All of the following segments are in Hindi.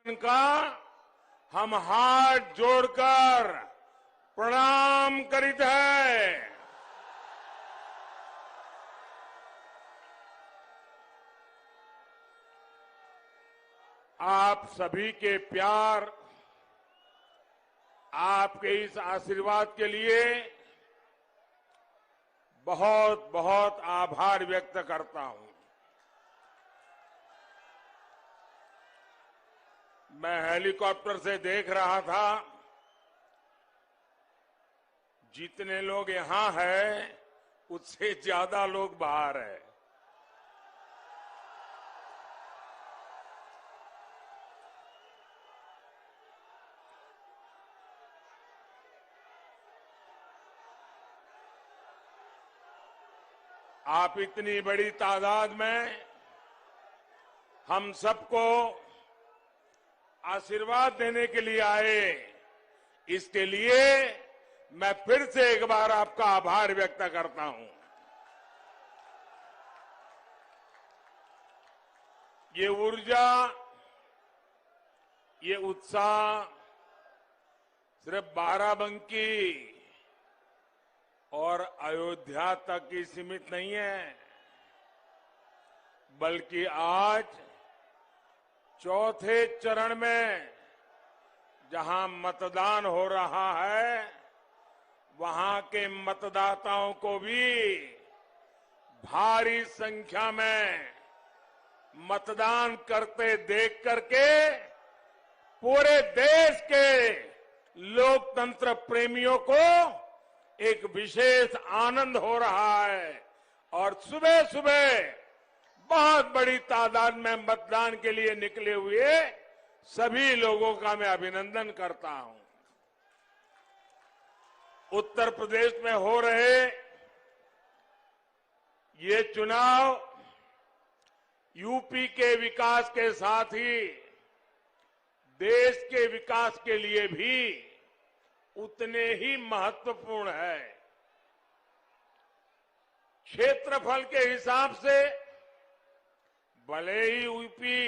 का हम हाथ जोड़कर प्रणाम करित है। आप सभी के प्यार, आपके इस आशीर्वाद के लिए बहुत बहुत आभार व्यक्त करता हूं। मैं हेलीकॉप्टर से देख रहा था, जितने लोग यहां हैं उससे ज्यादा लोग बाहर हैं। आप इतनी बड़ी तादाद में हम सबको आशीर्वाद देने के लिए आए, इसके लिए मैं फिर से एक बार आपका आभार व्यक्त करता हूं। ये ऊर्जा, ये उत्साह सिर्फ बाराबंकी और अयोध्या तक ही सीमित नहीं है, बल्कि आज चौथे चरण में जहां मतदान हो रहा है, वहां के मतदाताओं को भी भारी संख्या में मतदान करते देख करके पूरे देश के लोकतंत्र प्रेमियों को एक विशेष आनंद हो रहा है। और सुबह सुबह बहुत बड़ी तादाद में मतदान के लिए निकले हुए सभी लोगों का मैं अभिनंदन करता हूं। उत्तर प्रदेश में हो रहे ये चुनाव यूपी के विकास के साथ ही देश के विकास के लिए भी उतने ही महत्वपूर्ण है। क्षेत्रफल के हिसाब से भले ही यूपी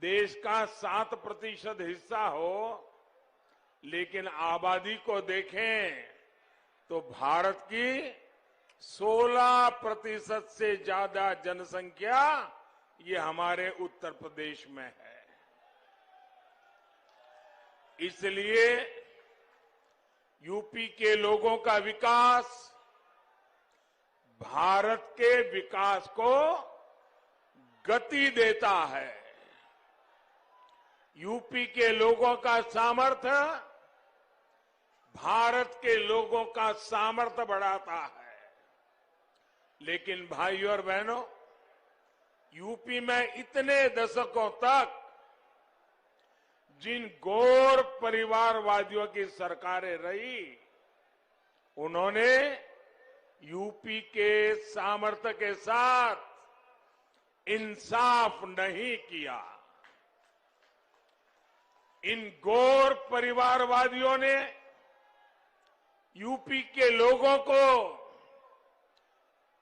देश का 7% हिस्सा हो, लेकिन आबादी को देखें तो भारत की 16% से ज्यादा जनसंख्या ये हमारे उत्तर प्रदेश में है। इसलिए यूपी के लोगों का विकास भारत के विकास को गति देता है। यूपी के लोगों का सामर्थ्य भारत के लोगों का सामर्थ्य बढ़ाता है। लेकिन भाइयों और बहनों, यूपी में इतने दशकों तक जिन गौर परिवारवादियों की सरकारें रही, उन्होंने यूपी के सामर्थ्य के साथ इंसाफ नहीं किया। इन गौर परिवारवादियों ने यूपी के लोगों को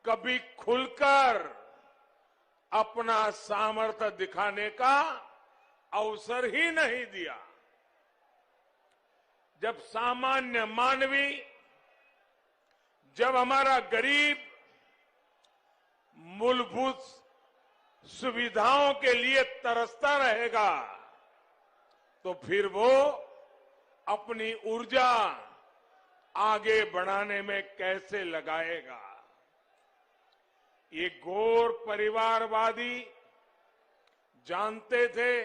कभी खुलकर अपना सामर्थ्य दिखाने का अवसर ही नहीं दिया। जब सामान्य मानवी, जब हमारा गरीब मूलभूत सुविधाओं के लिए तरसता रहेगा, तो फिर वो अपनी ऊर्जा आगे बढ़ाने में कैसे लगाएगा। ये गौर परिवारवादी जानते थे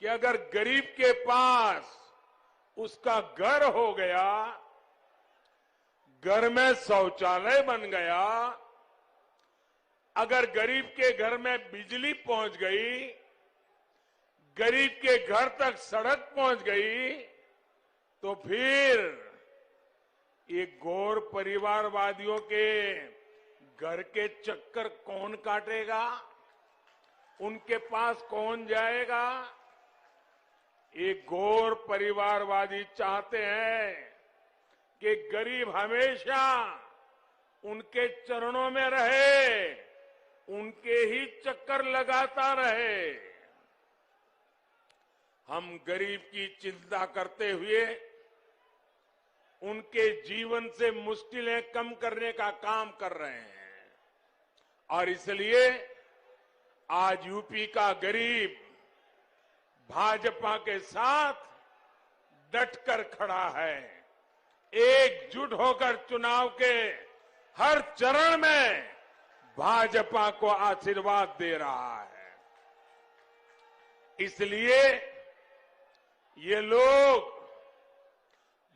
कि अगर गरीब के पास उसका घर हो गया, घर में शौचालय बन गया, अगर गरीब के घर में बिजली पहुंच गई, गरीब के घर तक सड़क पहुंच गई, तो फिर ये गौर परिवारवादियों के घर के चक्कर कौन काटेगा, उनके पास कौन जाएगा। ये गौर परिवारवादी चाहते हैं कि गरीब हमेशा उनके चरणों में रहे, उनके ही चक्कर लगाता रहे। हम गरीब की चिंता करते हुए उनके जीवन से मुश्किलें कम करने का काम कर रहे हैं और इसलिए आज यूपी का गरीब भाजपा के साथ डटकर खड़ा है, एकजुट होकर चुनाव के हर चरण में भाजपा को आशीर्वाद दे रहा है। इसलिए ये लोग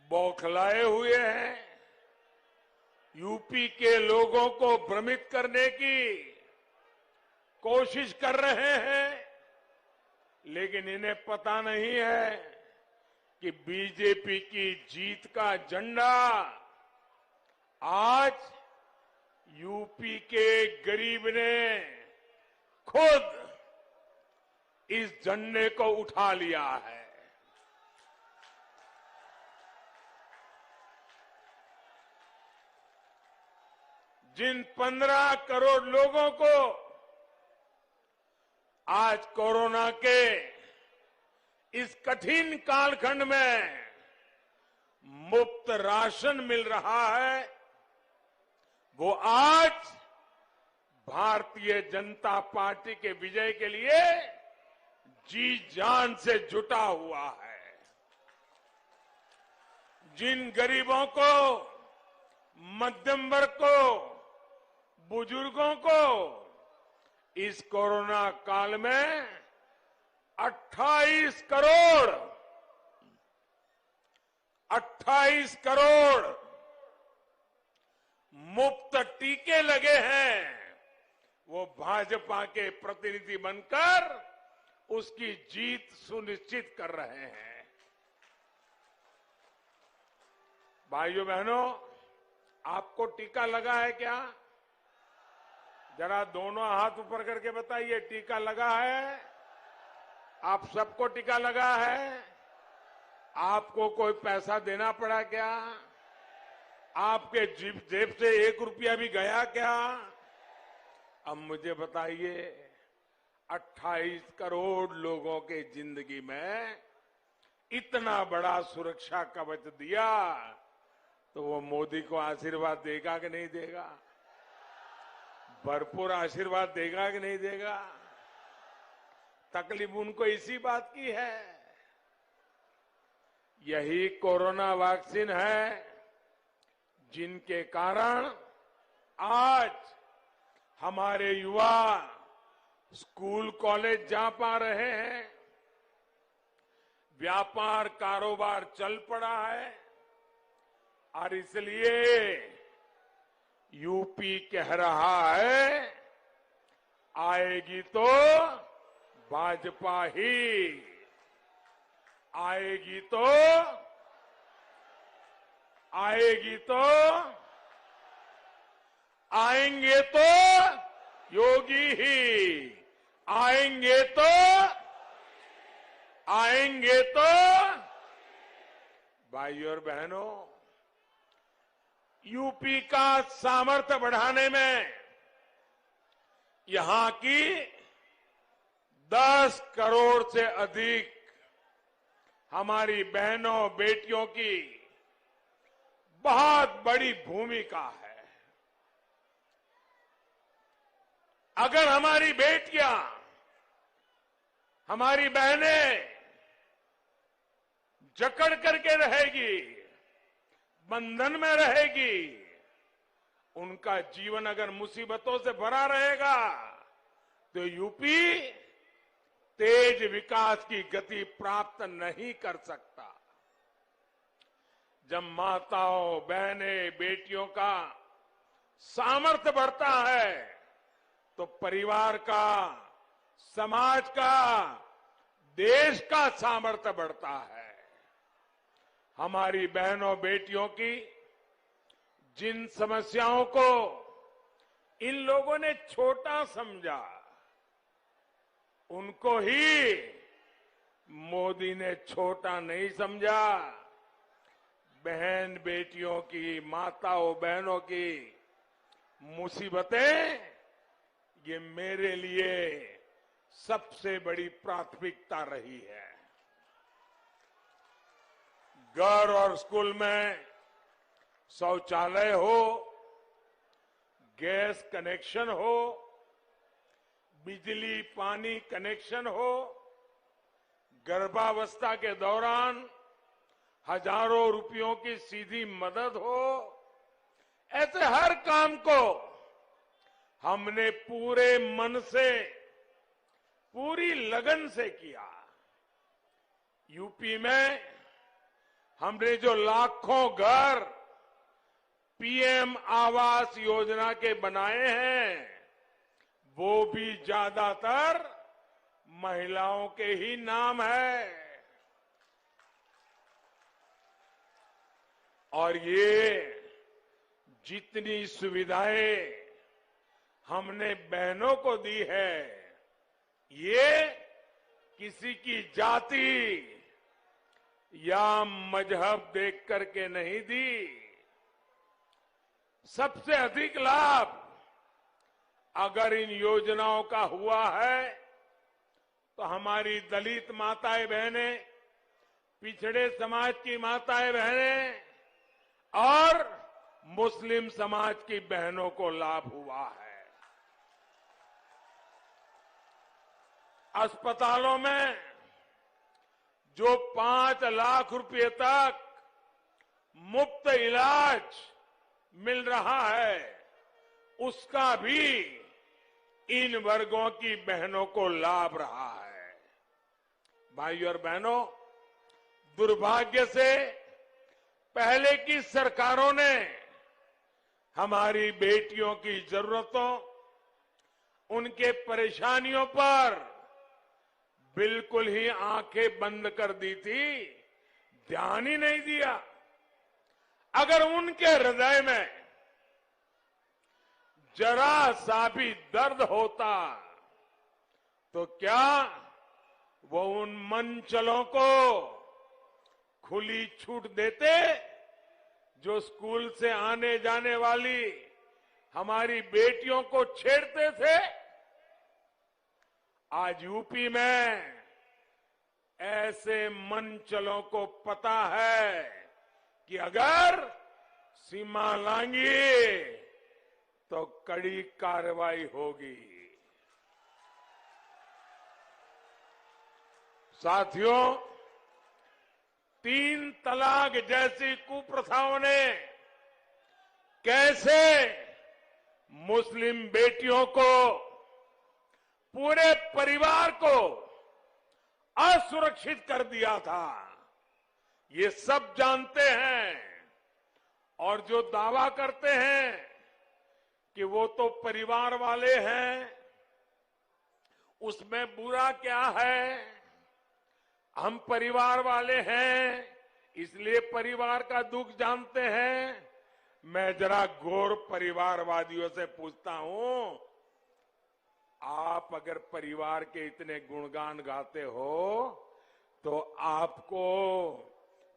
बौखलाए हुए हैं, यूपी के लोगों को भ्रमित करने की कोशिश कर रहे हैं, लेकिन इन्हें पता नहीं है कि बीजेपी की जीत का झंडा आज यूपी के गरीब ने खुद इस झंडे को उठा लिया है। जिन 15 करोड़ लोगों को आज कोरोना के इस कठिन कालखंड में मुफ्त राशन मिल रहा है, वो आज भारतीय जनता पार्टी के विजय के लिए जी जान से जुटा हुआ है। जिन गरीबों को, मध्यम वर्ग को, बुजुर्गों को इस कोरोना काल में 28 करोड़ मुफ्त टीके लगे हैं, वो भाजपा के प्रतिनिधि बनकर उसकी जीत सुनिश्चित कर रहे हैं। भाइयों बहनों, आपको टीका लगा है क्या? जरा दोनों हाथ ऊपर करके बताइए, टीका लगा है? आप सबको टीका लगा है? आपको कोई पैसा देना पड़ा क्या? आपके जेब से 1 रुपया भी गया क्या? अब मुझे बताइए, 28 करोड़ लोगों के जिंदगी में इतना बड़ा सुरक्षा कवच दिया, तो वो मोदी को आशीर्वाद देगा कि नहीं देगा? भरपूर आशीर्वाद देगा कि नहीं देगा? तकलीफ उनको इसी बात की है। यही कोरोना वैक्सीन है जिनके कारण आज हमारे युवा स्कूल कॉलेज जा पा रहे हैं, व्यापार कारोबार चल पड़ा है, और इसलिए यूपी कह रहा है, आएगी तो भाजपा ही, आएगी तो आएंगे तो योगी ही, आएंगे तो भाइयों और बहनों, यूपी का सामर्थ्य बढ़ाने में यहां की 10 करोड़ से अधिक हमारी बहनों बेटियों की बहुत बड़ी भूमिका है। अगर हमारी बेटियां, हमारी बहनें जकड़ करके रहेगी, बंधन में रहेगी, उनका जीवन अगर मुसीबतों से भरा रहेगा, तो यूपी तेज विकास की गति प्राप्त नहीं कर सकता। जब माताओं, बहनें, बेटियों का सामर्थ्य बढ़ता है, तो परिवार का, समाज का, देश का सामर्थ्य बढ़ता है। हमारी बहनों बेटियों की जिन समस्याओं को इन लोगों ने छोटा समझा, उनको ही मोदी ने छोटा नहीं समझा। बहन बेटियों की, माताओं बहनों की मुसीबतें, ये मेरे लिए सबसे बड़ी प्राथमिकता रही है। घर और स्कूल में शौचालय हो, गैस कनेक्शन हो, बिजली पानी कनेक्शन हो, गर्भावस्था के दौरान हजारों रुपयों की सीधी मदद हो, ऐसे हर काम को हमने पूरे मन से, पूरी लगन से किया। यूपी में हमने जो लाखों घर पीएम आवास योजना के बनाए हैं, वो भी ज्यादातर महिलाओं के ही नाम है। और ये जितनी सुविधाएं हमने बहनों को दी है, ये किसी की जाति या मजहब देख करके नहीं दी। सबसे अधिक लाभ अगर इन योजनाओं का हुआ है तो हमारी दलित माताएं बहनें, पिछड़े समाज की माताएं बहनें और मुस्लिम समाज की बहनों को लाभ हुआ है। अस्पतालों में जो 5 लाख रुपए तक मुफ्त इलाज मिल रहा है, उसका भी इन वर्गों की बहनों को लाभ रहा है। भाइयों और बहनों, दुर्भाग्य से पहले की सरकारों ने हमारी बेटियों की जरूरतों, उनके परेशानियों पर बिल्कुल ही आंखें बंद कर दी थी, ध्यान ही नहीं दिया। अगर उनके हृदय में जरा सा भी दर्द होता तो क्या वो उन मनचलों को खुली छूट देते जो स्कूल से आने जाने वाली हमारी बेटियों को छेड़ते थे? आज यूपी में ऐसे मनचलों को पता है कि अगर सीमा लांघी तो कड़ी कार्रवाई होगी। साथियों, 3 तलाक जैसी कुप्रथाओं ने कैसे मुस्लिम बेटियों को, पूरे परिवार को असुरक्षित कर दिया था, ये सब जानते हैं। और जो दावा करते हैं कि वो तो परिवार वाले हैं, उसमें बुरा क्या है? हम परिवार वाले हैं इसलिए परिवार का दुख जानते हैं। मैं जरा गौर परिवारवादियों से पूछता हूं, आप अगर परिवार के इतने गुणगान गाते हो तो आपको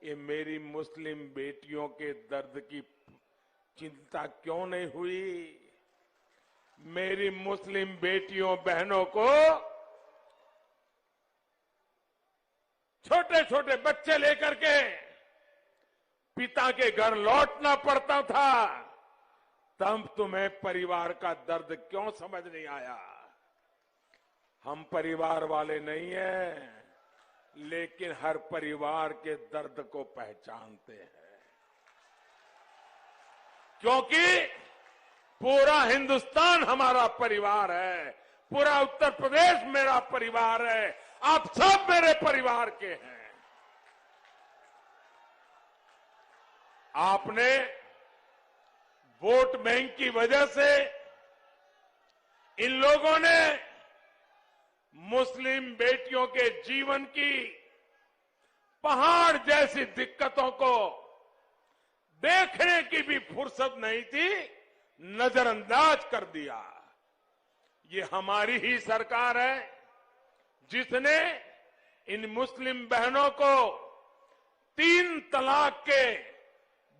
ये मेरी मुस्लिम बेटियों के दर्द की चिंता क्यों नहीं हुई? मेरी मुस्लिम बेटियों बहनों को छोटे छोटे बच्चे लेकर के पिता के घर लौटना पड़ता था, तब तुम्हें परिवार का दर्द क्यों समझ नहीं आया? हम परिवार वाले नहीं हैं, लेकिन हर परिवार के दर्द को पहचानते हैं, क्योंकि पूरा हिंदुस्तान हमारा परिवार है, पूरा उत्तर प्रदेश मेरा परिवार है, आप सब मेरे परिवार के हैं। आपने वोट बैंक की वजह से इन लोगों ने मुस्लिम बेटियों के जीवन की पहाड़ जैसी दिक्कतों को देखने की भी फुर्सत नहीं थी, नजरअंदाज कर दिया। ये हमारी ही सरकार है जिसने इन मुस्लिम बहनों को 3 तलाक के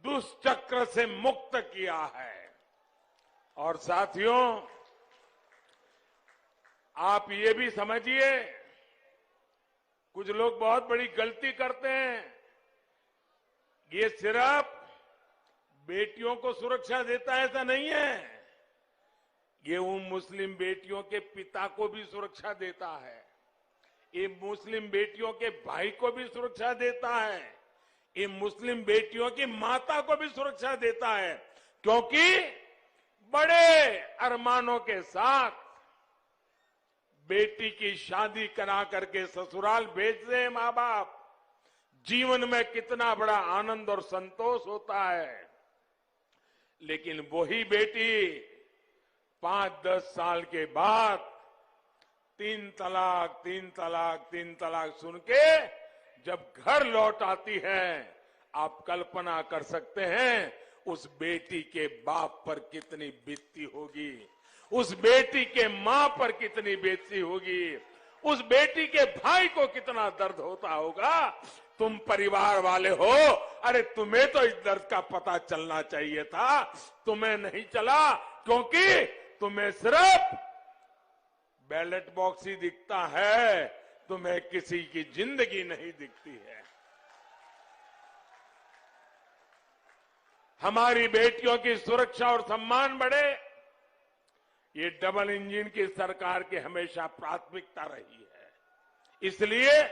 दुष्चक्र से मुक्त किया है। और साथियों, आप ये भी समझिए, कुछ लोग बहुत बड़ी गलती करते हैं ये सिर्फ बेटियों को सुरक्षा देता है ऐसा नहीं है, ये उन मुस्लिम बेटियों के पिता को भी सुरक्षा देता है, ये मुस्लिम बेटियों के भाई को भी सुरक्षा देता है, ये मुस्लिम बेटियों की माता को भी सुरक्षा देता है, क्योंकि बड़े अरमानों के साथ बेटी की शादी करा करके ससुराल भेजते हैं मां बाप, जीवन में कितना बड़ा आनंद और संतोष होता है। लेकिन वही बेटी 5-10 साल के बाद 3 तलाक 3 तलाक 3 तलाक सुन के जब घर लौट आती है, आप कल्पना कर सकते हैं उस बेटी के बाप पर कितनी बीतती होगी, उस बेटी के मां पर कितनी बीतती होगी, उस बेटी के भाई को कितना दर्द होता होगा। तुम परिवार वाले हो, अरे तुम्हें तो इस दर्द का पता चलना चाहिए था, तुम्हें नहीं चला, क्योंकि तुम्हें सिर्फ बैलेट बॉक्स ही दिखता है, तुम्हें किसी की जिंदगी नहीं दिखती है। हमारी बेटियों की सुरक्षा और सम्मान बढ़े, ये डबल इंजन की सरकार की हमेशा प्राथमिकता रही है। इसलिए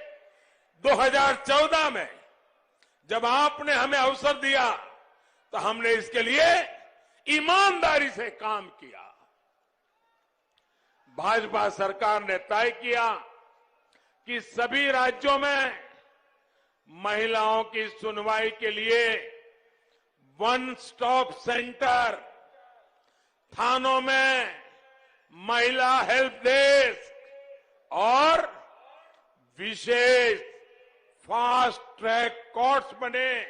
2014 में जब आपने हमें अवसर दिया तो हमने इसके लिए ईमानदारी से काम किया। भाजपा सरकार ने तय किया कि सभी राज्यों में महिलाओं की सुनवाई के लिए वन स्टॉप सेंटर, थानों में महिला हेल्प डेस्क और विशेष फास्ट ट्रैक कोर्ट्स बने।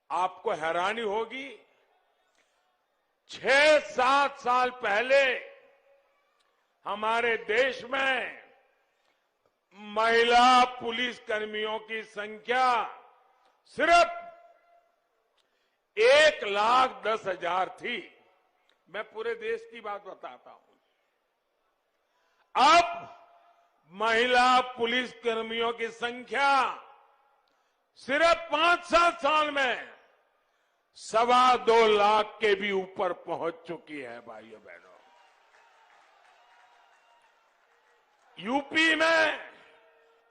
आपको हैरानी होगी, 6-7 साल पहले हमारे देश में महिला पुलिस कर्मियों की संख्या सिर्फ 1,10,000 थी। मैं पूरे देश की बात बताता हूं। अब महिला पुलिस कर्मियों की संख्या सिर्फ 5-7 साल में 2.25 लाख के भी ऊपर पहुंच चुकी है। भाइयों बहनों, यूपी में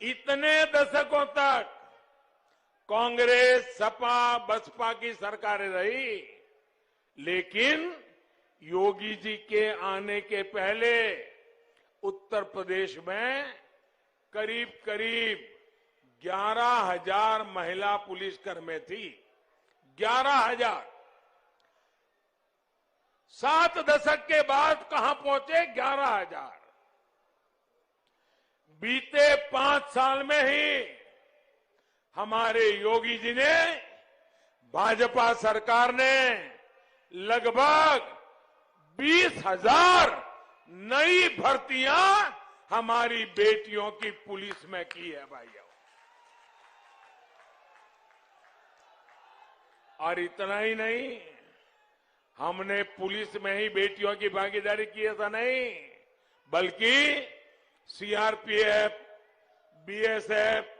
इतने दशकों तक कांग्रेस, सपा, बसपा की सरकारें रही, लेकिन योगी जी के आने के पहले उत्तर प्रदेश में करीब 11,000 महिला पुलिसकर्मी थी। 11,000। 7 दशक के बाद कहां पहुंचे? 11,000। बीते 5 साल में ही हमारे योगी जी ने, भाजपा सरकार ने लगभग 20,000 नई भर्तियां हमारी बेटियों की पुलिस में की है भाइयों। और इतना ही नहीं, हमने पुलिस में ही बेटियों की भागीदारी की ऐसा नहीं, बल्कि सीआरपीएफ, बीएसएफ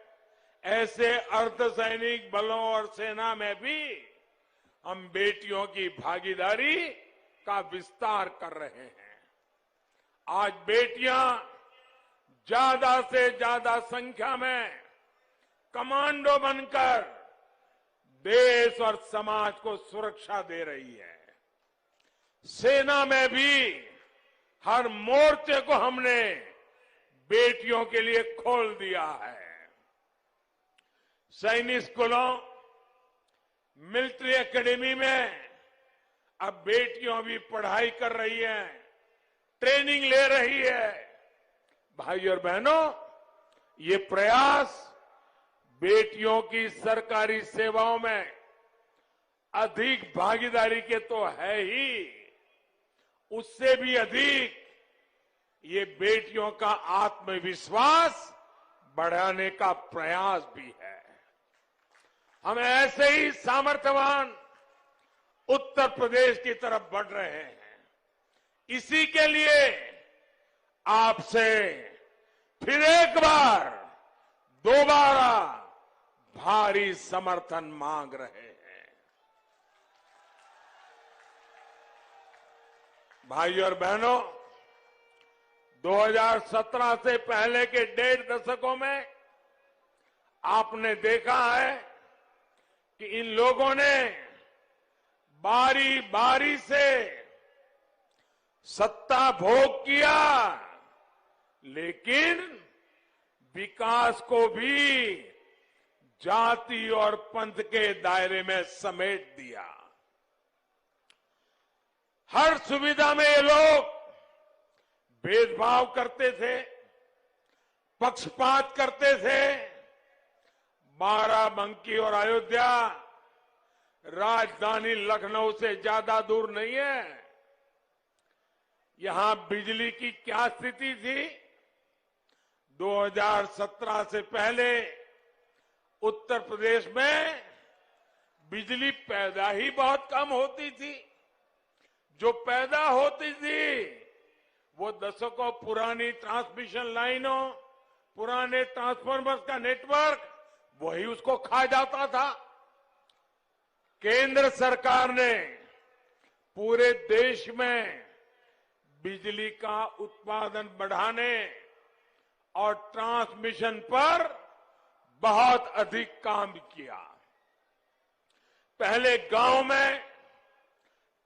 ऐसे अर्धसैनिक बलों और सेना में भी हम बेटियों की भागीदारी का विस्तार कर रहे हैं। आज बेटियां ज्यादा से ज्यादा संख्या में कमांडो बनकर देश और समाज को सुरक्षा दे रही है। सेना में भी हर मोर्चे को हमने बेटियों के लिए खोल दिया है। सैनिक स्कूलों, मिलिट्री एकेडमी में अब बेटियां भी पढ़ाई कर रही हैं, ट्रेनिंग ले रही है। भाइयों और बहनों, ये प्रयास बेटियों की सरकारी सेवाओं में अधिक भागीदारी के तो है ही, उससे भी अधिक ये बेटियों का आत्मविश्वास बढ़ाने का प्रयास भी है। हम ऐसे ही सामर्थ्यवान उत्तर प्रदेश की तरफ बढ़ रहे हैं। इसी के लिए आपसे फिर एक बार दोबारा भारी समर्थन मांग रहे हैं। भाइयों और बहनों, 2017 से पहले के 1.5 दशकों में आपने देखा है कि इन लोगों ने बारी बारी से सत्ता भोग किया, लेकिन विकास को भी जाति और पंथ के दायरे में समेट दिया। हर सुविधा में ये लोग भेदभाव करते थे, पक्षपात करते थे। बाराबंकी और अयोध्या राजधानी लखनऊ से ज्यादा दूर नहीं है। यहां बिजली की क्या स्थिति थी? 2017 से पहले उत्तर प्रदेश में बिजली पैदा ही बहुत कम होती थी। जो पैदा होती थी वो दशकों पुरानी ट्रांसमिशन लाइनों, पुराने ट्रांसफार्मर्स का नेटवर्क, वही उसको खा जाता था। केंद्र सरकार ने पूरे देश में बिजली का उत्पादन बढ़ाने और ट्रांसमिशन पर बहुत अधिक काम किया। पहले गांव में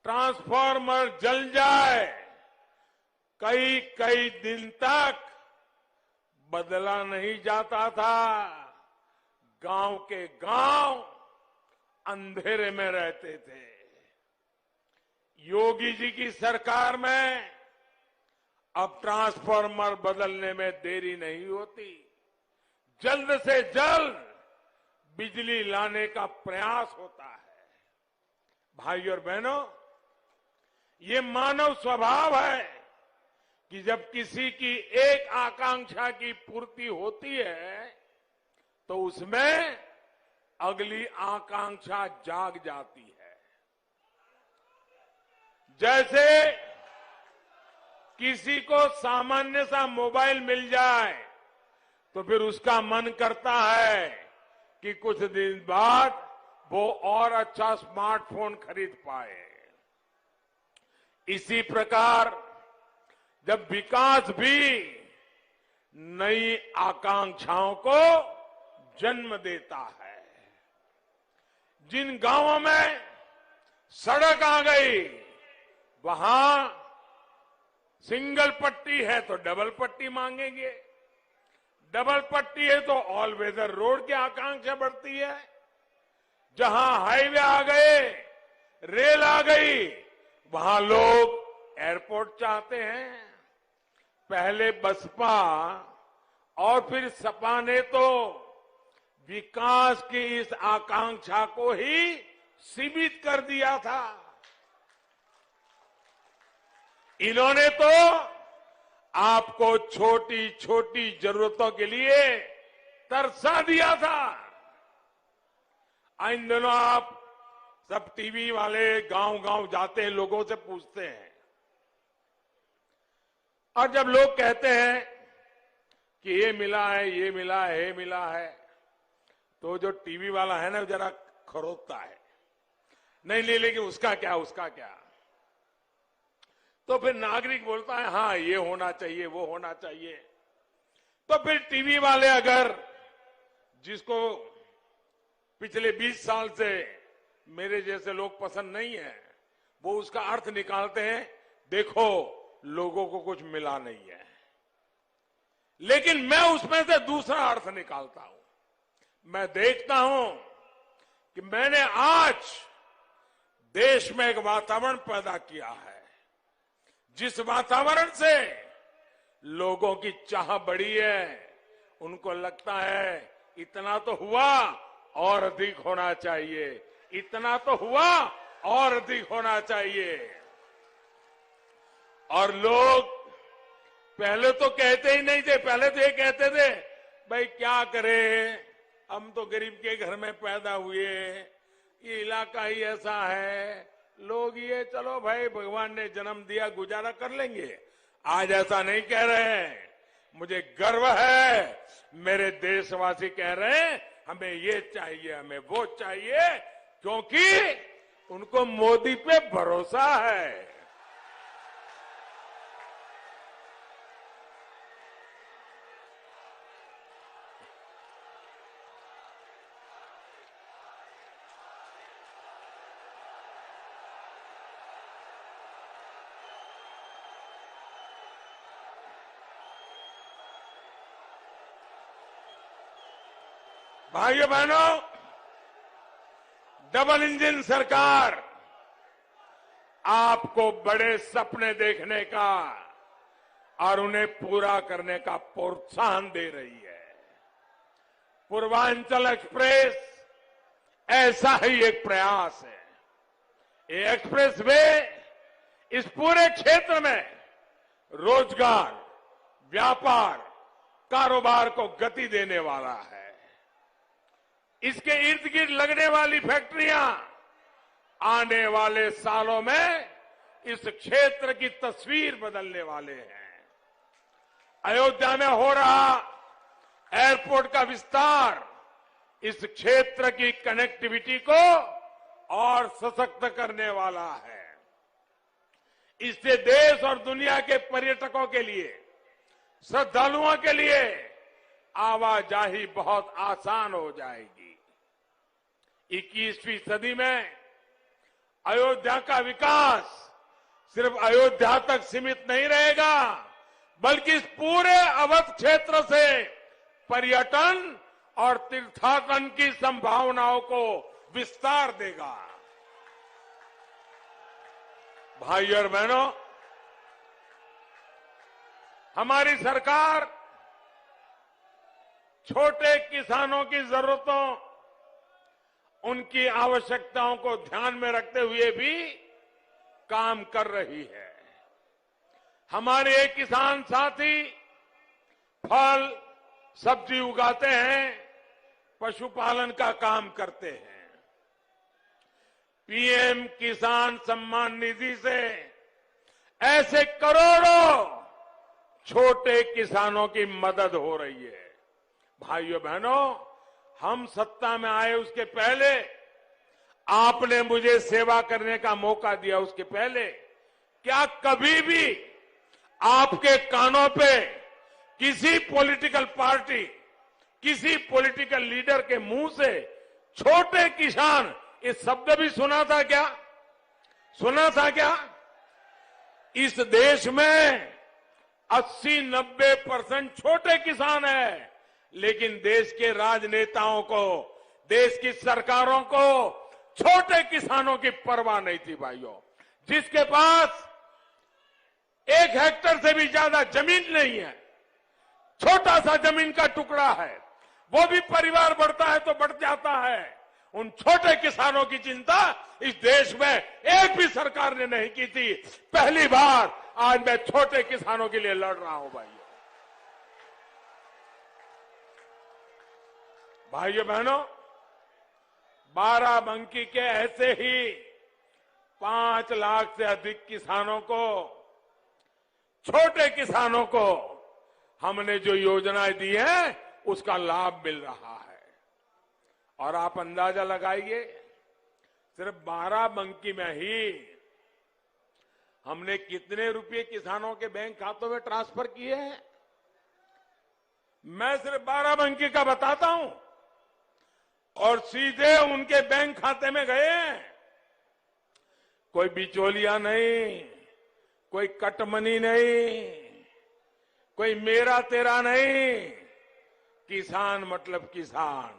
ट्रांसफार्मर जल जाए, कई कई दिन तक बदला नहीं जाता था। गांव के गांव अंधेरे में रहते थे। योगी जी की सरकार में अब ट्रांसफार्मर बदलने में देरी नहीं होती। जल्द से जल्द बिजली लाने का प्रयास होता है। भाइयों और बहनों, ये मानव स्वभाव है कि जब किसी की एक आकांक्षा की पूर्ति होती है तो उसमें अगली आकांक्षा जाग जाती है। जैसे किसी को सामान्य सा मोबाइल मिल जाए तो फिर उसका मन करता है कि कुछ दिन बाद वो और अच्छा स्मार्टफोन खरीद पाए। इसी प्रकार जब विकास भी नई आकांक्षाओं को जन्म देता है। जिन गांवों में सड़क आ गई, वहां सिंगल पट्टी है तो डबल पट्टी मांगेंगे, डबल पट्टी है तो ऑल वेदर रोड की आकांक्षा बढ़ती है। जहां हाईवे आ गए, रेल आ गई, वहां लोग एयरपोर्ट चाहते हैं। पहले बसपा और फिर सपा ने तो विकास की इस आकांक्षा को ही सीमित कर दिया था। इन्होंने तो आपको छोटी छोटी जरूरतों के लिए तरसा दिया था। इन दिनों आप सब टीवी वाले गांव गांव जाते हैं, लोगों से पूछते हैं, और जब लोग कहते हैं कि ये मिला है, ये मिला है, ये मिला है, तो जो टीवी वाला है ना जरा खरोदता है, नहीं ले लेकिन उसका क्या, उसका क्या। तो फिर नागरिक बोलता है हाँ ये होना चाहिए, वो होना चाहिए। तो फिर टीवी वाले अगर जिसको पिछले 20 साल से मेरे जैसे लोग पसंद नहीं है, वो उसका अर्थ निकालते हैं, देखो लोगों को कुछ मिला नहीं है। लेकिन मैं उसमें से दूसरा अर्थ निकालता हूं। मैं देखता हूं कि मैंने आज देश में एक वातावरण पैदा किया है, जिस वातावरण से लोगों की चाह बढ़ी है। उनको लगता है इतना तो हुआ और अधिक होना चाहिए, इतना तो हुआ और अधिक होना चाहिए। और लोग पहले तो कहते ही नहीं थे, पहले तो ये कहते थे भाई क्या करें, हम तो गरीब के घर में पैदा हुए, ये इलाका ही ऐसा है, लोग ये चलो भाई भगवान ने जन्म दिया गुजारा कर लेंगे। आज ऐसा नहीं कह रहे हैं। मुझे गर्व है, मेरे देशवासी कह रहे हैं हमें ये चाहिए, हमें वो चाहिए, क्योंकि उनको मोदी पे भरोसा है। भाइयों बहनों, डबल इंजन सरकार आपको बड़े सपने देखने का और उन्हें पूरा करने का प्रोत्साहन दे रही है। पूर्वांचल एक्सप्रेस ऐसा ही एक प्रयास है। ये एक्सप्रेस वे इस पूरे क्षेत्र में रोजगार, व्यापार, कारोबार को गति देने वाला है। इसके इर्द गिर्द लगने वाली फैक्ट्रियां आने वाले सालों में इस क्षेत्र की तस्वीर बदलने वाले हैं। अयोध्या में हो रहा एयरपोर्ट का विस्तार इस क्षेत्र की कनेक्टिविटी को और सशक्त करने वाला है। इससे देश और दुनिया के पर्यटकों के लिए, श्रद्धालुओं के लिए आवाजाही बहुत आसान हो जाएगी। 21वीं सदी में अयोध्या का विकास सिर्फ अयोध्या तक सीमित नहीं रहेगा, बल्कि इस पूरे अवध क्षेत्र से पर्यटन और तीर्थाटन की संभावनाओं को विस्तार देगा। भाइयों और बहनों, हमारी सरकार छोटे किसानों की जरूरतों, उनकी आवश्यकताओं को ध्यान में रखते हुए भी काम कर रही है। हमारे एक किसान साथी फल, सब्जी उगाते हैं, पशुपालन का काम करते हैं। पीएम किसान सम्मान निधि से ऐसे करोड़ों छोटे किसानों की मदद हो रही है। भाइयों बहनों, हम सत्ता में आए उसके पहले, आपने मुझे सेवा करने का मौका दिया उसके पहले, क्या कभी भी आपके कानों पे किसी पॉलिटिकल पार्टी, किसी पॉलिटिकल लीडर के मुंह से छोटे किसान इस शब्द भी सुना था क्या? सुना था क्या? इस देश में 80-90% छोटे किसान हैं, लेकिन देश के राजनेताओं को, देश की सरकारों को छोटे किसानों की परवाह नहीं थी। भाइयों, जिसके पास 1 हेक्टेयर से भी ज्यादा जमीन नहीं है, छोटा सा जमीन का टुकड़ा है, वो भी परिवार बढ़ता है तो बढ़ जाता है, उन छोटे किसानों की चिंता इस देश में एक भी सरकार ने नहीं की थी। पहली बार आज मैं छोटे किसानों के लिए लड़ रहा हूं। भाइयों बहनों, बाराबंकी के ऐसे ही 5 लाख से अधिक किसानों को, छोटे किसानों को हमने जो योजनाएं दी हैं उसका लाभ मिल रहा है। और आप अंदाजा लगाइए, सिर्फ बाराबंकी में ही हमने कितने रुपए किसानों के बैंक खातों में ट्रांसफर किए हैं। मैं सिर्फ बाराबंकी का बताता हूं, और सीधे उनके बैंक खाते में गए हैं। कोई बिचौलिया नहीं, कोई कटमनी नहीं, कोई मेरा तेरा नहीं, किसान मतलब किसान।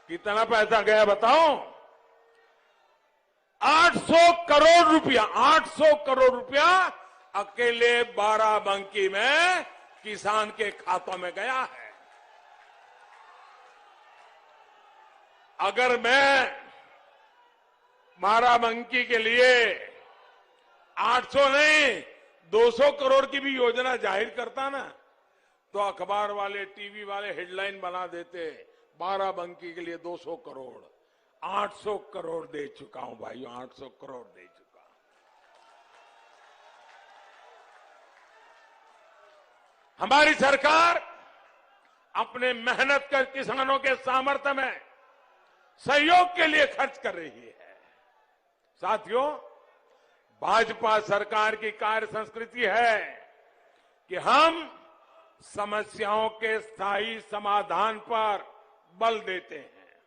कितना पैसा गया बताओ? 800 करोड़ रुपया, 800 करोड़ रुपया अकेले बाराबंकी में किसान के खातों में गया है। अगर मैं बाराबंकी के लिए 800 नहीं 200 करोड़ की भी योजना जाहिर करता ना, तो अखबार वाले, टीवी वाले हेडलाइन बना देते, बाराबंकी के लिए 200 करोड़। 800 करोड़ दे चुका हूं भाइयों, 800 करोड़ दे चुका। हमारी सरकार अपने मेहनत कर किसानों के सामर्थ्य में सहयोग के लिए खर्च कर रही है। साथियों, भाजपा सरकार की कार्य संस्कृति है कि हम समस्याओं के स्थायी समाधान पर बल देते हैं।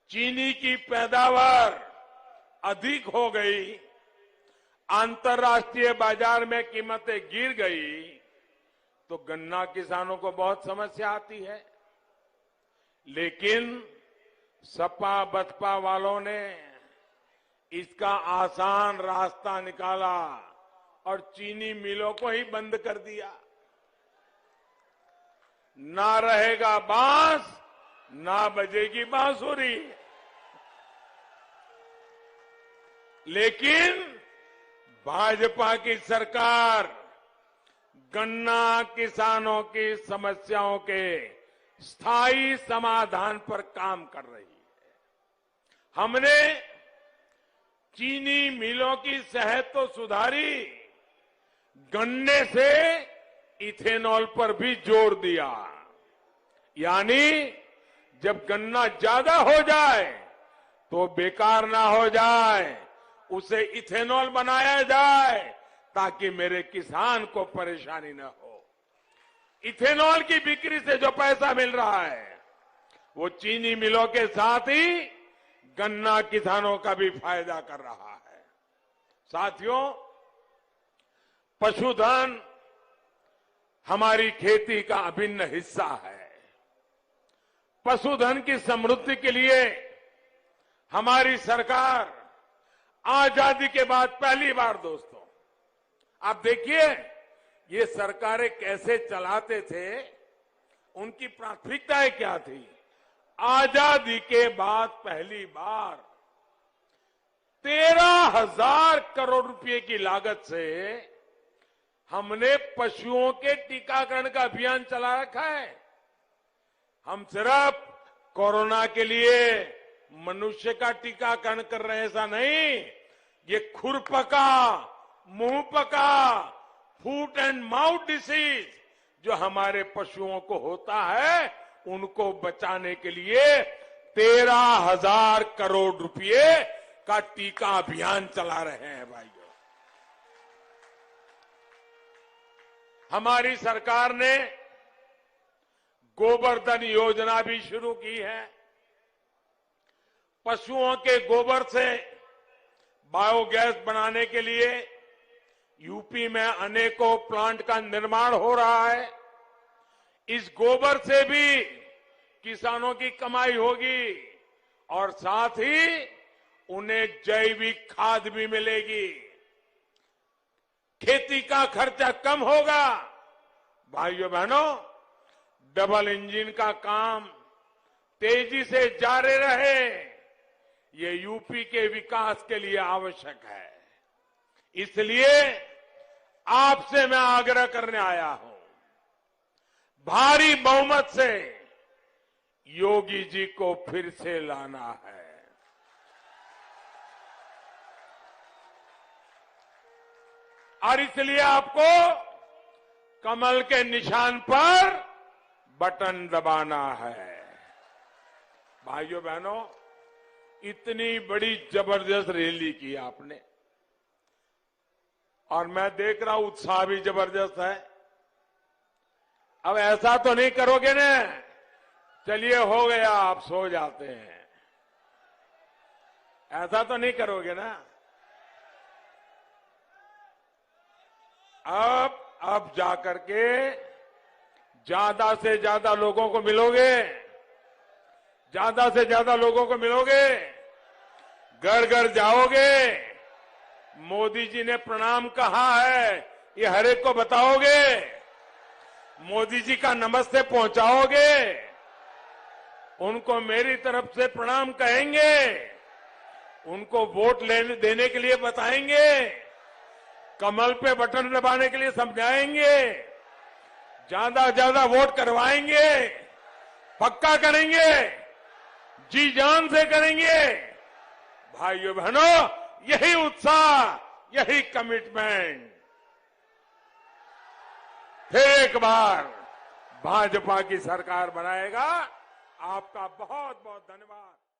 चीनी की पैदावार अधिक हो गई, अंतर्राष्ट्रीय बाजार में कीमतें गिर गई, तो गन्ना किसानों को बहुत समस्या आती है। लेकिन सपा बसपा वालों ने इसका आसान रास्ता निकाला और चीनी मिलों को ही बंद कर दिया। ना रहेगा बांस, ना बजेगी बांसुरी। लेकिन भाजपा की सरकार गन्ना किसानों की समस्याओं के स्थायी समाधान पर काम कर रही है। हमने चीनी मिलों की सेहत तो सुधारी, गन्ने से इथेनॉल पर भी जोर दिया। यानी जब गन्ना ज्यादा हो जाए तो बेकार ना हो जाए, उसे इथेनॉल बनाया जाए ताकि मेरे किसान को परेशानी न हो। इथेनॉल की बिक्री से जो पैसा मिल रहा है वो चीनी मिलों के साथ ही गन्ना किसानों का भी फायदा कर रहा है। साथियों, पशुधन हमारी खेती का अभिन्न हिस्सा है। पशुधन की समृद्धि के लिए हमारी सरकार आजादी के बाद पहली बार, दोस्तों, आप देखिए ये सरकारें कैसे चलाते थे, उनकी प्राथमिकताएं क्या थी। आजादी के बाद पहली बार 13,000 करोड़ रुपए की लागत से हमने पशुओं के टीकाकरण का अभियान चला रखा है। हम सिर्फ कोरोना के लिए मनुष्य का टीकाकरण कर रहे हैं ऐसा नहीं, ये खुरपका, मुंहपका, फूट एंड माउथ डिसीज जो हमारे पशुओं को होता है, उनको बचाने के लिए 13,000 करोड़ रुपए का टीका अभियान चला रहे हैं। भाइयों, हमारी सरकार ने गोबर्धन योजना भी शुरू की है। पशुओं के गोबर से बायोगैस बनाने के लिए यूपी में अनेकों प्लांट का निर्माण हो रहा है। इस गोबर से भी किसानों की कमाई होगी और साथ ही उन्हें जैविक खाद भी मिलेगी। खेती का खर्चा कम होगा। भाइयों बहनों, डबल इंजन का काम तेजी से जारी रहे, ये यूपी के विकास के लिए आवश्यक है। इसलिए आपसे मैं आग्रह करने आया हूं, भारी बहुमत से योगी जी को फिर से लाना है। और इसलिए आपको कमल के निशान पर बटन दबाना है। भाइयों बहनों, इतनी बड़ी जबरदस्त रैली की आपने और मैं देख रहा हूं उत्साह भी जबरदस्त है। अब ऐसा तो नहीं करोगे ना, चलिए हो गया आप सो जाते हैं, ऐसा तो नहीं करोगे ना। अब जाकर के ज्यादा से ज्यादा लोगों को मिलोगे, ज्यादा से ज्यादा लोगों को मिलोगे, घर घर जाओगे, मोदी जी ने प्रणाम कहा है ये हर एक को बताओगे, मोदी जी का नमस्ते पहुंचाओगे, उनको मेरी तरफ से प्रणाम कहेंगे, उनको वोट देने के लिए बताएंगे, कमल पे बटन दबाने के लिए समझाएंगे, ज्यादा ज्यादा वोट करवाएंगे, पक्का करेंगे, जी जान से करेंगे। भाइयों बहनों, यही उत्साह, यही कमिटमेंट फिर एक बार भाजपा की सरकार बनाएगा। आपका बहुत बहुत धन्यवाद।